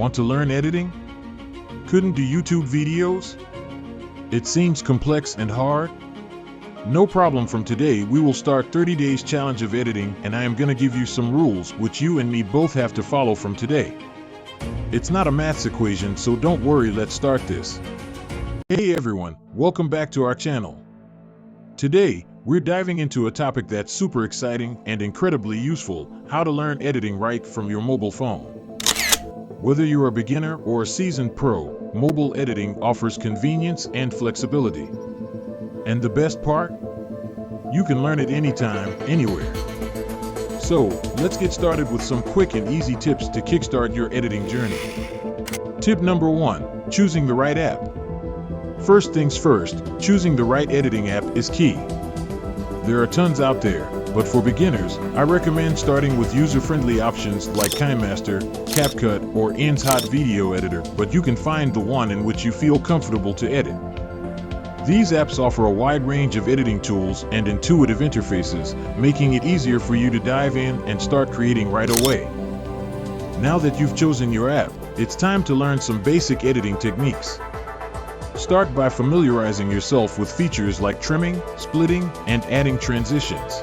Want to learn editing? Couldn't do YouTube videos? It seems complex and hard? No problem. From today we will start 30 days challenge of editing, and I am gonna give you some rules which you and me both have to follow from today. It's not a maths equation, so don't worry, let's start this. Hey everyone, welcome back to our channel. Today, we're diving into a topic that's super exciting and incredibly useful: how to learn editing right from your mobile phone. Whether you're a beginner or a seasoned pro, mobile editing offers convenience and flexibility. And the best part? You can learn it anytime, anywhere. So, let's get started with some quick and easy tips to kickstart your editing journey. Tip number 1, choosing the right app. First things first, choosing the right editing app is key. There are tons out there, but for beginners, I recommend starting with user-friendly options like KineMaster, CapCut, or In's Hot Video Editor, but you can find the one in which you feel comfortable to edit. These apps offer a wide range of editing tools and intuitive interfaces, making it easier for you to dive in and start creating right away. Now that you've chosen your app, it's time to learn some basic editing techniques. Start by familiarizing yourself with features like trimming, splitting, and adding transitions.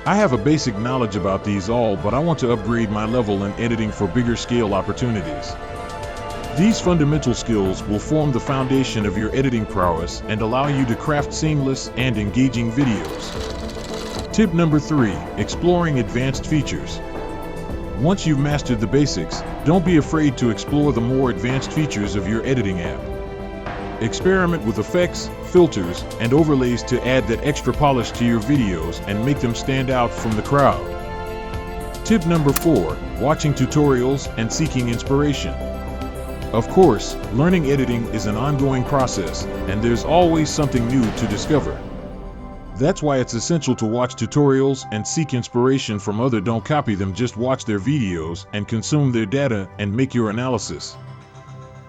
I have a basic knowledge about these all, but I want to upgrade my level in editing for bigger scale opportunities. These fundamental skills will form the foundation of your editing prowess and allow you to craft seamless and engaging videos. Tip number 3, exploring advanced features. Once you've mastered the basics, don't be afraid to explore the more advanced features of your editing app. Experiment with effects, filters, and overlays to add that extra polish to your videos and make them stand out from the crowd. Tip number 4, watching tutorials and seeking inspiration. Of course, learning editing is an ongoing process, and there's always something new to discover. That's why it's essential to watch tutorials and seek inspiration from others. Don't copy them, just watch their videos and consume their data and make your analysis.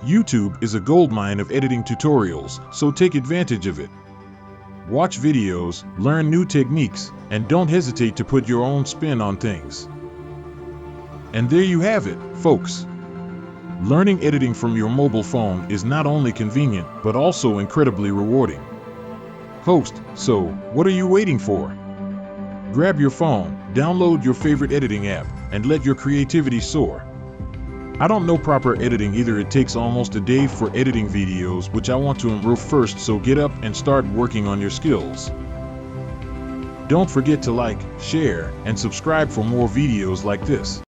YouTube is a goldmine of editing tutorials, so take advantage of it. Watch videos, learn new techniques, and don't hesitate to put your own spin on things. And there you have it, folks. Learning editing from your mobile phone is not only convenient, but also incredibly rewarding. So what are you waiting for? Grab your phone, download your favorite editing app, and let your creativity soar. I don't know proper editing either. It takes almost a day for editing videos, which I want to improve first, so get up and start working on your skills. Don't forget to like, share, and subscribe for more videos like this.